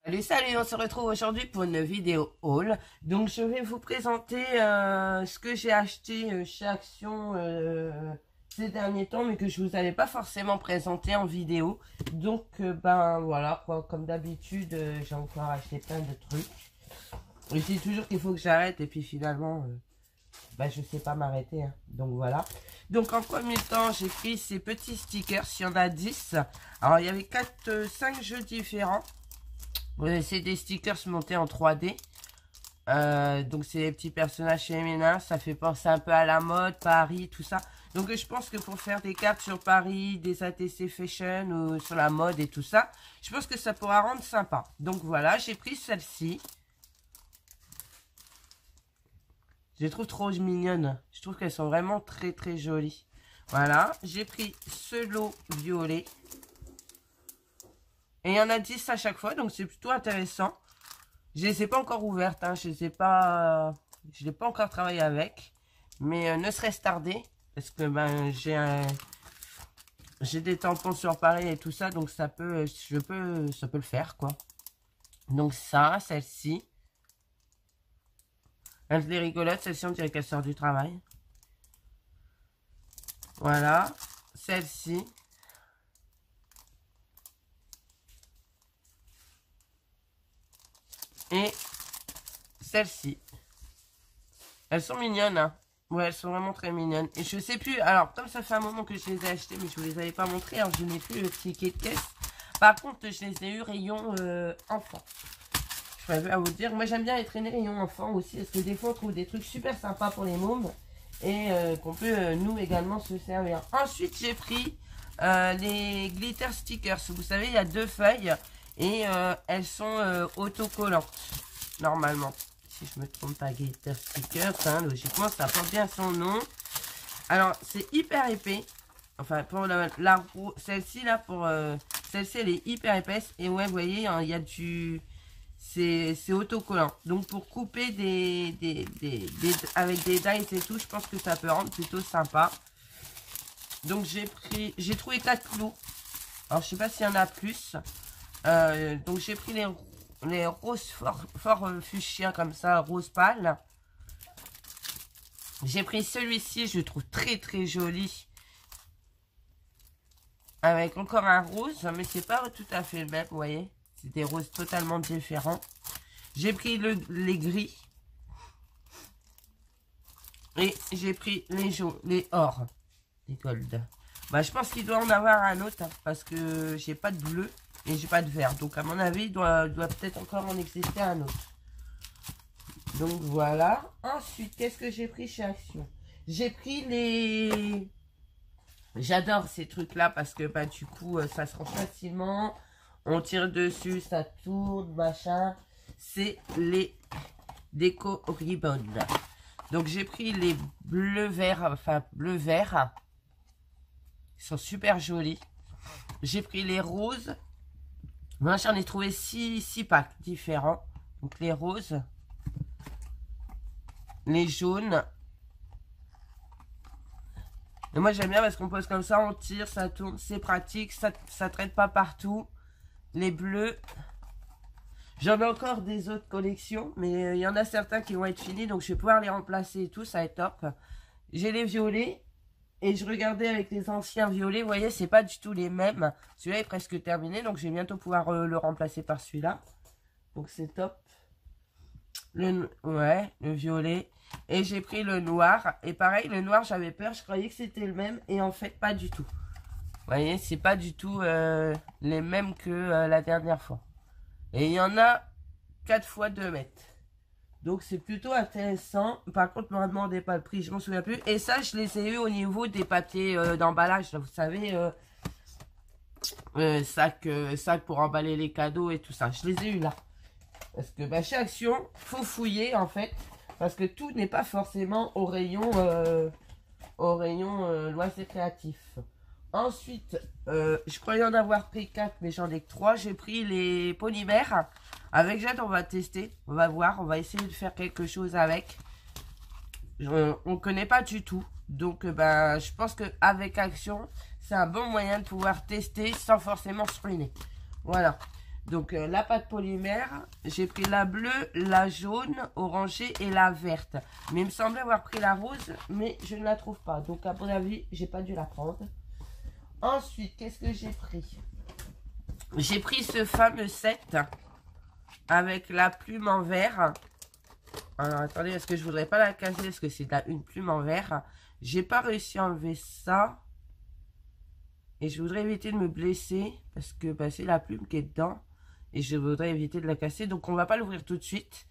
Salut, on se retrouve aujourd'hui pour une vidéo haul. Donc je vais vous présenter ce que j'ai acheté chez Action ces derniers temps, mais que je vous avais pas forcément présenté en vidéo. Donc ben voilà quoi, comme d'habitude, j'ai encore acheté plein de trucs. Je dis toujours qu'il faut que j'arrête et puis finalement ben, je sais pas m'arrêter, hein. Donc voilà. Donc en premier temps, j'ai pris ces petits stickers, il y en a 10. Alors il y avait 5 jeux différents. C'est des stickers montés en 3D. Donc c'est des petits personnages féminins. Ça fait penser un peu à la mode, Paris, tout ça. Donc je pense que pour faire des cartes sur Paris, des ATC Fashion ou sur la mode et tout ça, je pense que ça pourra rendre sympa. Donc voilà, j'ai pris celle-ci. Je les trouve trop mignonnes. Je trouve qu'elles sont vraiment très très jolies. Voilà, j'ai pris ce lot violet. Et il y en a 10 à chaque fois, donc c'est plutôt intéressant. Je les ai pas encore ouvertes, hein, je l'ai pas encore travaillé avec. Mais ne serait-ce tardé, parce que ben j'ai des tampons sur Paris et tout ça, donc ça peut le faire quoi. Donc ça, celle-ci. Elle est rigolote, celle-ci on dirait qu'elle sort du travail. Voilà, celle-ci. Et celle-ci. Elles sont mignonnes, hein. Ouais, elles sont vraiment très mignonnes. Et je sais plus, alors comme ça fait un moment que je les ai achetées, mais je vous les avais pas montrées, alors je n'ai plus le ticket de caisse. Par contre, je les ai eu rayon enfant. Je préfère vous dire, moi j'aime bien les traîner rayon enfant aussi, parce que des fois on trouve des trucs super sympas pour les mômes. Et qu'on peut nous également se servir. Ensuite, j'ai pris les glitter stickers. Vous savez, il y a 2 feuilles. Et elles sont autocollantes, normalement. Si je me trompe pas, glitter stickers, hein, logiquement, ça porte bien son nom. Alors, c'est hyper épais. Enfin, pour celle-ci, là, celle-ci, elle est hyper épaisse. Et ouais, vous voyez, il y a du... C'est autocollant. Donc, pour couper avec des dies et tout, je pense que ça peut rendre plutôt sympa. Donc, j'ai trouvé 4 clous. Alors, je sais pas s'il y en a plus. Donc j'ai pris les roses fort fuchsia comme ça, rose pâle. J'ai pris celui-ci, je le trouve très très joli. Avec encore un rose, mais c'est pas tout à fait le même, vous voyez. C'est des roses totalement différents. J'ai pris les gris. Et j'ai pris les or, les gold. Bah, je pense qu'il doit en avoir un autre, hein, parce que j'ai pas de bleu. Et j'ai pas de vert. Donc à mon avis, il doit peut-être encore en exister un autre. Donc voilà. Ensuite, qu'est-ce que j'ai pris chez Action? J'ai pris les... J'adore ces trucs-là parce que bah, du coup, ça se range facilement. On tire dessus, ça tourne, machin. C'est les déco ribbon. Donc j'ai pris les bleu-vert, enfin bleu-vert. Ils sont super jolis. J'ai pris les roses. Moi, j'en ai trouvé 6 packs différents. Donc, les roses, les jaunes. Et moi, j'aime bien parce qu'on pose comme ça, on tire, ça tourne, c'est pratique, ça traîne pas partout. Les bleus. J'en ai encore des autres collections, mais il y en a certains qui vont être finis, donc je vais pouvoir les remplacer et tout, ça va être top. J'ai les violets. Et je regardais avec les anciens violets, vous voyez, c'est pas du tout les mêmes. Celui-là est presque terminé, donc je vais bientôt pouvoir le remplacer par celui-là. Donc c'est top. Le violet. Et j'ai pris le noir. Et pareil, le noir, j'avais peur, je croyais que c'était le même. Et en fait, pas du tout. Vous voyez, c'est pas du tout les mêmes que la dernière fois. Et il y en a 4 fois 2 mètres. Donc c'est plutôt intéressant. Par contre, ne me demandez pas le prix, je m'en souviens plus. Et ça, je les ai eu au niveau des papiers d'emballage. Vous savez, sac pour emballer les cadeaux et tout ça. Je les ai eu là. Parce que bah, chez Action, faut fouiller en fait. Parce que tout n'est pas forcément au rayon loisirs créatifs. Ensuite, je croyais en avoir pris 4, mais j'en ai que 3. J'ai pris les polymères. Avec Jade, on va tester. On va voir. On va essayer de faire quelque chose avec. On ne connaît pas du tout. Donc, ben, je pense qu'avec Action, c'est un bon moyen de pouvoir tester sans forcément se ruiner. Voilà. Donc la pâte polymère, j'ai pris la bleue, la jaune, orangée et la verte. Mais il me semblait avoir pris la rose, mais je ne la trouve pas. Donc à mon avis, j'ai pas dû la prendre. Ensuite, qu'est-ce que j'ai pris? J'ai pris ce fameux set avec la plume en verre. Alors attendez, est-ce que je voudrais pas la casser? Parce que c'est une plume en verre. J'ai pas réussi à enlever ça. Et je voudrais éviter de me blesser. Parce que bah, c'est la plume qui est dedans. Et je voudrais éviter de la casser. Donc on va pas l'ouvrir tout de suite.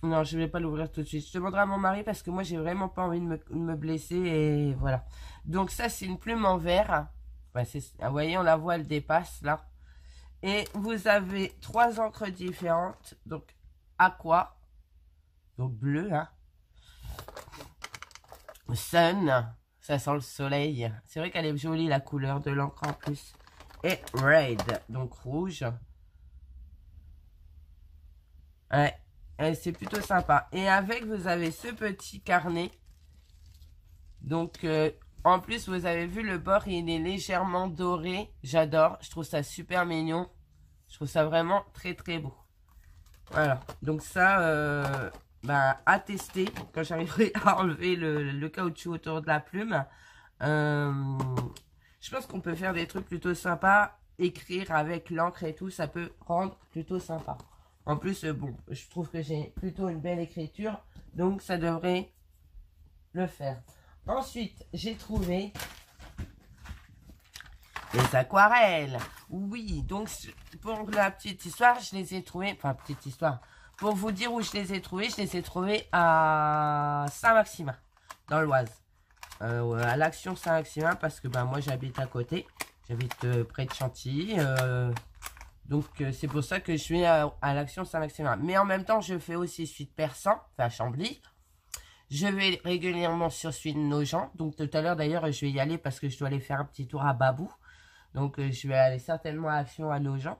Non, je vais pas l'ouvrir tout de suite. Je demanderai à mon mari parce que moi j'ai vraiment pas envie de me blesser. Et voilà. Donc ça c'est une plume en verre. Bah, vous voyez, on la voit, elle dépasse là. Et vous avez 3 encres différentes. Donc aqua. Donc bleu, hein. Sun. Ça sent le soleil. C'est vrai qu'elle est jolie la couleur de l'encre en plus. Et red, donc rouge. Ouais, c'est plutôt sympa. Et avec, vous avez ce petit carnet. Donc, en plus, vous avez vu le bord, il est légèrement doré. J'adore, je trouve ça super mignon. Je trouve ça vraiment très très beau. Voilà, donc ça, bah, à tester quand j'arriverai à enlever le caoutchouc autour de la plume. Je pense qu'on peut faire des trucs plutôt sympas. Écrire avec l'encre et tout, ça peut rendre plutôt sympa. En plus, bon, je trouve que j'ai plutôt une belle écriture. Donc, ça devrait le faire. Ensuite, j'ai trouvé les aquarelles. Oui, donc, pour la petite histoire, je les ai trouvées... Enfin, petite histoire. Pour vous dire où je les ai trouvées à Saint-Maximin, dans l'Oise. À l'Action Saint-Maximin parce que ben, moi j'habite à côté, j'habite près de Chantilly, donc c'est pour ça que je suis à l'Action Saint-Maximin. Mais en même temps je fais aussi Suite Persan, enfin Chambly. Je vais régulièrement sur Suite Nogent, donc tout à l'heure d'ailleurs je vais y aller parce que je dois aller faire un petit tour à Babou. Donc je vais aller certainement à Action à Nogent.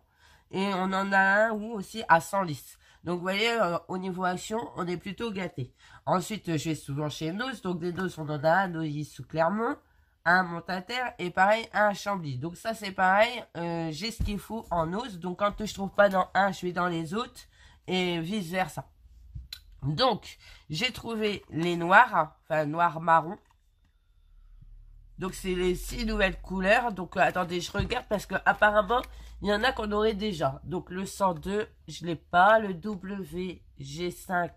Et on en a un aussi à Senlis. Donc, vous voyez, au niveau action, on est plutôt gâté. Ensuite, je vais souvent chez Nos. Donc, des Nos, on en a un Noisy sous Clermont, un Montataire et pareil, un à Chambly. Donc, ça, c'est pareil. J'ai ce qu'il faut en Nos. Donc, quand je trouve pas dans un, je vais dans les autres et vice versa. Donc, j'ai trouvé les noirs, enfin, noir-marron. Donc, c'est les 6 nouvelles couleurs. Donc, attendez, je regarde parce que apparemment, il y en a qu'on aurait déjà. Donc, le 102, je l'ai pas. Le WG5,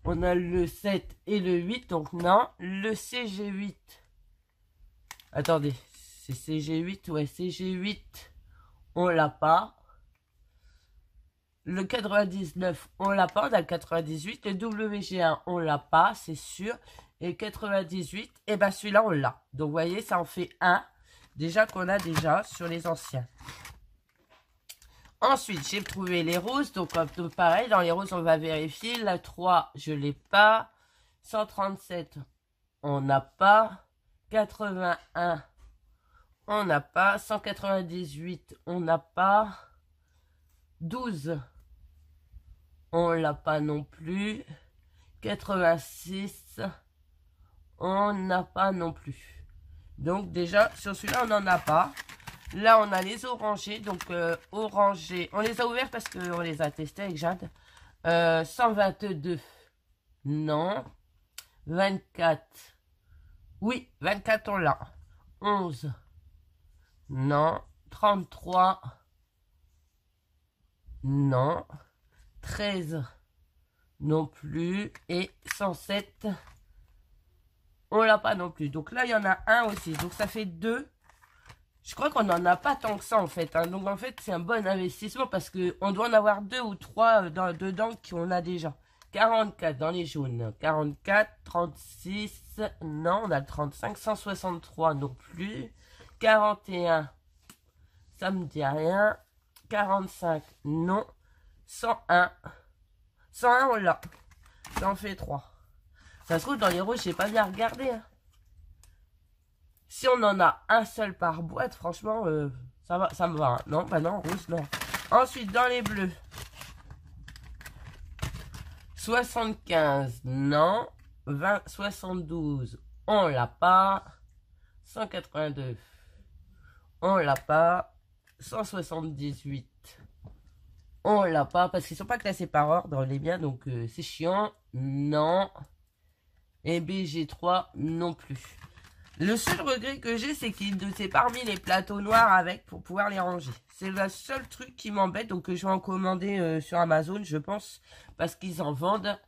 on a le 7 et le 8. Donc, non. Le CG8. Attendez, c'est CG8. Ouais, CG8, on l'a pas. Le 99, on l'a pas. On a le 98. Le WG1, on l'a pas, c'est sûr. Et 98, et ben celui-là, on l'a. Donc, vous voyez, ça en fait un. Déjà qu'on a déjà sur les anciens. Ensuite, j'ai trouvé les roses. Donc, pareil, dans les roses, on va vérifier. La 3, je l'ai pas. 137, on n'a pas. 81, on n'a pas. 198, on n'a pas. 12, on l'a pas non plus. 86, on n'a pas non plus. Donc déjà, sur celui-là, on n'en a pas. Là, on a les orangés. Donc, orangés. On les a ouverts parce qu'on les a testés avec Jade. 122. Non. 24. Oui, 24, on l'a. 11. Non. 33. Non. 13. Non plus. Et 107. On l'a pas non plus. Donc là, il y en a un aussi. Donc ça fait 2. Je crois qu'on n'en a pas tant que ça en fait. Hein. Donc en fait, c'est un bon investissement parce qu'on doit en avoir 2 ou 3 dedans qu'on a déjà. 44 dans les jaunes. 44, 36. Non, on a le 35. 163 non plus. 41. Ça me dit rien. 45. Non. 101. 101, on l'a. Ça en fait 3. Ça se trouve, dans les roses, j'ai pas bien regardé. Hein. Si on en a un seul par boîte, franchement, ça va, ça me va. Hein. Non, bah non, rose, non. Ensuite, dans les bleus. 75, non. 20, 72, on l'a pas. 182, on l'a pas. 178. On l'a pas parce qu'ils sont pas classés par ordre les biens, donc c'est chiant. Non. Et BG3 non plus. Le seul regret que j'ai, c'est qu'il ne s'est pas remis les plateaux noirs avec pour pouvoir les ranger. C'est le seul truc qui m'embête, donc je vais en commander sur Amazon, je pense, parce qu'ils en vendent.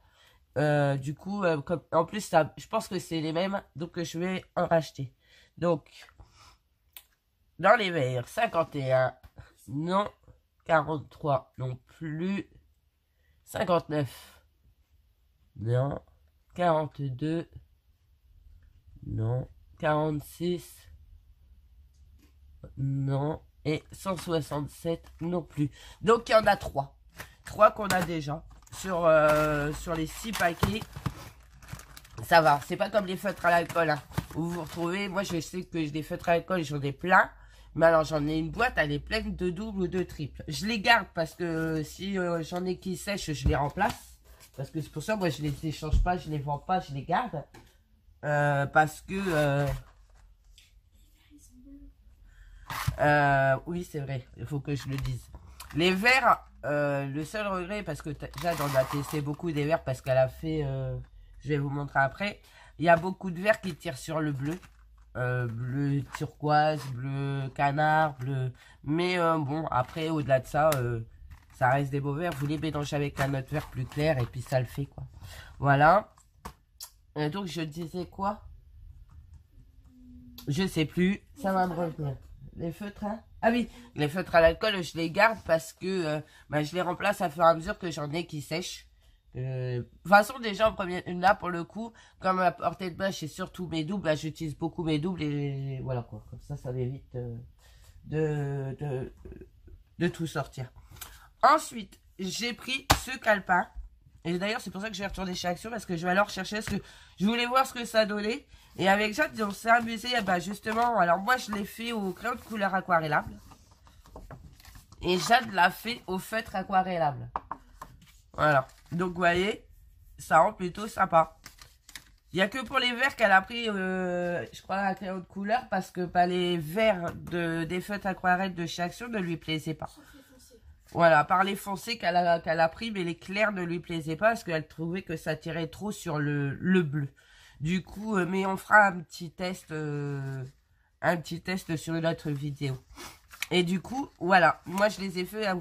Du coup, comme, en plus, ça, je pense que c'est les mêmes, donc je vais en racheter. Donc, dans les verres, 51, non. 43, non plus. 59, non. 42, non. 46, non. Et 167, non plus. Donc, il y en a 3. 3 qu'on a déjà sur les 6 paquets. Ça va, c'est pas comme les feutres à l'alcool, hein, où vous vous retrouvez. Moi, je sais que des feutres à l'alcool, j'en ai plein. Mais alors, j'en ai une boîte, elle est pleine de double ou de triple. Je les garde parce que si j'en ai qui sèchent, je les remplace. Parce que c'est pour ça, moi, je les échange pas, je les vends pas, je les garde. Parce que... oui, c'est vrai, il faut que je le dise. Les verres, le seul regret, parce que Jade on a testé beaucoup des verres, parce qu'elle a fait... je vais vous montrer après. Il y a beaucoup de verres qui tirent sur le bleu. Bleu turquoise, bleu canard, bleu... Mais bon, après, au-delà de ça, ça reste des beaux verres. Vous les mélangez avec un autre verre plus clair et puis ça le fait, quoi. Voilà. Donc, je disais quoi? Je sais plus. Ça va me revenir. Les feutres, hein? Ah oui, les feutres à l'alcool, je les garde parce que je les remplace à fur et à mesure que j'en ai qui sèchent. De toute façon, déjà, en première, là, pour le coup, comme à portée de main, j'ai surtout mes doubles, j'utilise beaucoup mes doubles et voilà, quoi. Comme ça m'évite de tout sortir. Ensuite, j'ai pris ce calepin. Et d'ailleurs, c'est pour ça que je vais retourner chez Action, parce que je vais alors chercher, parce que je voulais voir ce que ça donnait. Et avec Jade, on s'est amusé, justement, alors moi, je l'ai fait au crayon de couleur aquarellable. Et Jade l'a fait au feutre aquarellable. Voilà. Donc, vous voyez, ça rend plutôt sympa. Il n'y a que pour les verts qu'elle a pris, je crois, un crayon de couleur, parce que les verts des feutres aquarelles de chez Action ne lui plaisaient pas. Voilà, par les foncés qu'elle a pris, mais les clairs ne lui plaisaient pas, parce qu'elle trouvait que ça tirait trop sur le bleu. Du coup, mais on fera un petit test sur une autre vidéo. Et du coup, voilà, moi je les ai fait au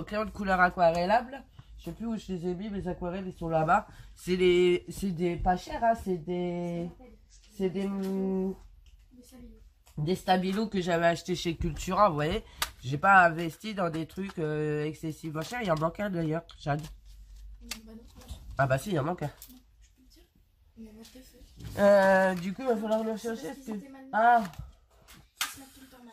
crayon de couleur aquarellable. Je sais plus où je les ai mis, mes aquarelles, ils sont là-bas. C'est des pas chers, hein, c'est des stabilos que j'avais acheté chez Cultura, vous voyez. J'ai pas investi dans des trucs excessivement chers. Il y en manque un d'ailleurs, Jade. Ah bah si, il y en manque un. Du coup, il va falloir le chercher. Ah,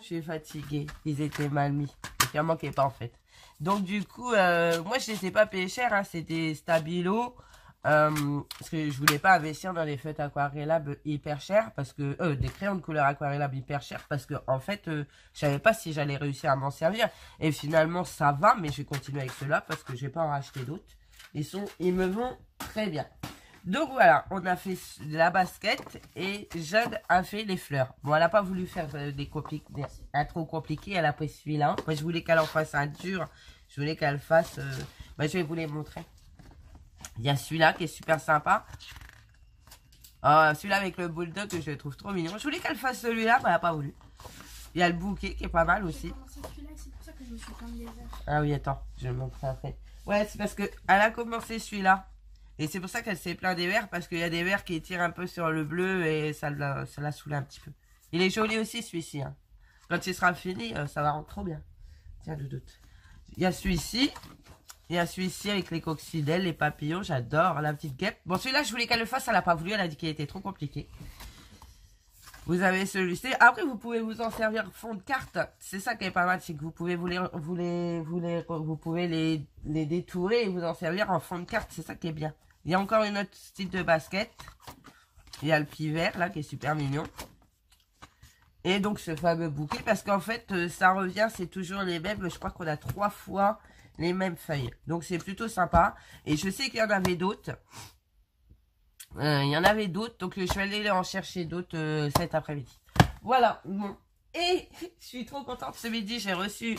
je suis fatiguée. Ils étaient mal mis. Il en manquait pas en fait. Donc du coup, moi je les ai pas payés cher, hein, c'est des stabilos. Parce que je voulais pas investir dans les feutres aquarellables hyper chers, parce que des crayons de couleur aquarellable hyper chers, parce que en fait, je savais pas si j'allais réussir à m'en servir. Et finalement, ça va, mais je vais continuer avec ceux-là parce que je vais pas en racheter d'autres. Ils me vont très bien. Donc voilà, on a fait la basket et Jade a fait les fleurs. Bon, elle n'a pas voulu faire un trop compliqué, elle a pris celui-là. Moi, je voulais qu'elle en fasse un dur. Je voulais qu'elle fasse... je vais vous les montrer. Il y a celui-là qui est super sympa. Celui-là avec le bulldog que je le trouve trop mignon. Je voulais qu'elle fasse celui-là, mais elle n'a pas voulu. Il y a le bouquet qui est pas mal aussi. Ah oui, attends, je vais le montrer après. Ouais, c'est parce qu'elle a commencé celui-là. Et c'est pour ça qu'elle s'est plein des verres, parce qu'il y a des verres qui tirent un peu sur le bleu et ça la saoule un petit peu. Il est joli aussi celui-ci. Hein. Quand il sera fini, ça va rendre trop bien. Tiens, le doute. Il y a celui-ci. Il y a celui-ci avec les coccinelles, les papillons. J'adore la petite guêpe. Bon, celui-là, je voulais qu'elle le fasse. Elle n'a pas voulu. Elle a dit qu'il était trop compliqué. Vous avez celui-ci. Après, vous pouvez vous en servir fond de carte. C'est ça qui est pas mal. C'est que vous pouvez vous pouvez les détourer et vous en servir en fond de carte. C'est ça qui est bien. Il y a encore une autre style de basket. Il y a le pli vert là qui est super mignon. Et donc ce fameux bouquet. Parce qu'en fait, ça revient. C'est toujours les mêmes. Je crois qu'on a 3 fois les mêmes feuilles. Donc c'est plutôt sympa. Et je sais qu'il y en avait d'autres. Donc je vais aller en chercher d'autres cet après-midi. Voilà. Bon. Et je suis trop contente. Ce midi, j'ai reçu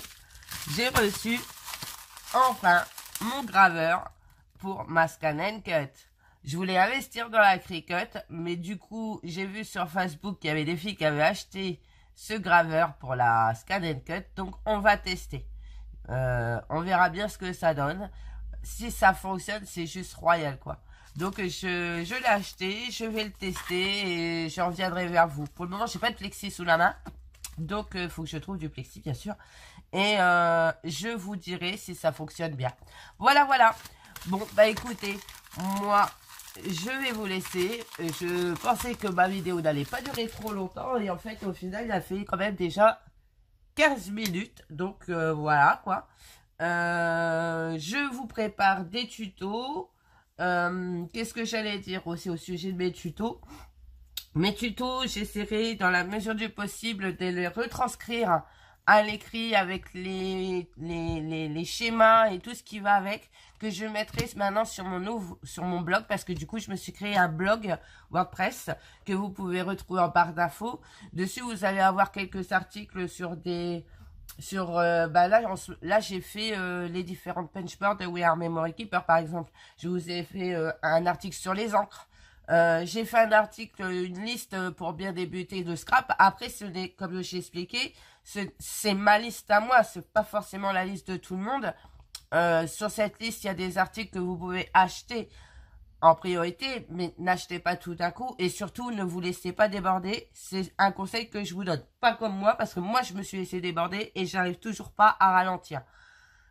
enfin mon graveur pour ma Scan Cut. Je voulais investir dans la Cricut, mais du coup, j'ai vu sur Facebook qu'il y avait des filles qui avaient acheté ce graveur pour la Scan Cut. Donc, on va tester. On verra bien ce que ça donne. Si ça fonctionne, c'est juste royal, quoi. Donc, je l'ai acheté, je vais le tester et je reviendrai vers vous. Pour le moment, j'ai pas de plexi sous la main. Donc, il faut que je trouve du plexi, bien sûr. Et je vous dirai si ça fonctionne bien. Voilà, voilà. Bon, bah écoutez, moi, je vais vous laisser. Je pensais que ma vidéo n'allait pas durer trop longtemps. Et en fait, au final, il a fait quand même déjà 15 minutes. Donc, voilà, quoi. Je vous prépare des tutos. Qu'est-ce que j'allais dire aussi au sujet de mes tutos? Mes tutos, j'essaierai dans la mesure du possible de les retranscrire à l'écrit avec les schémas et tout ce qui va avec, que je mettrai maintenant sur mon blog, parce que du coup je me suis créé un blog WordPress que vous pouvez retrouver en barre d'infos. Dessus vous allez avoir quelques articles sur là j'ai fait les différentes benchmarks de We Are Memory Keeper par exemple. Je vous ai fait un article sur les encres. J'ai fait un article, une liste pour bien débuter de scrap. Après, comme j'ai expliqué, c'est ma liste à moi, c'est pas forcément la liste de tout le monde. Sur cette liste, il y a des articles que vous pouvez acheter en priorité, mais n'achetez pas tout d'un coup. Et surtout, ne vous laissez pas déborder. C'est un conseil que je vous donne. Pas comme moi, parce que moi, je me suis laissé déborder et j'arrive toujours pas à ralentir.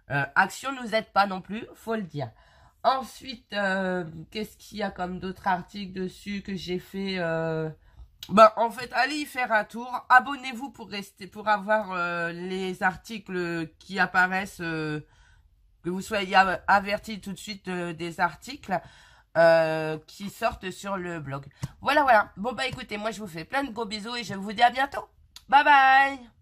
Action nous aide pas non plus, faut le dire. Ensuite, qu'est-ce qu'il y a comme d'autres articles dessus que j'ai fait en fait, allez y faire un tour. Abonnez-vous pour avoir les articles qui apparaissent, que vous soyez avertis tout de suite des articles qui sortent sur le blog. Voilà, voilà. Bon, bah écoutez, moi je vous fais plein de gros bisous et je vous dis à bientôt. Bye bye!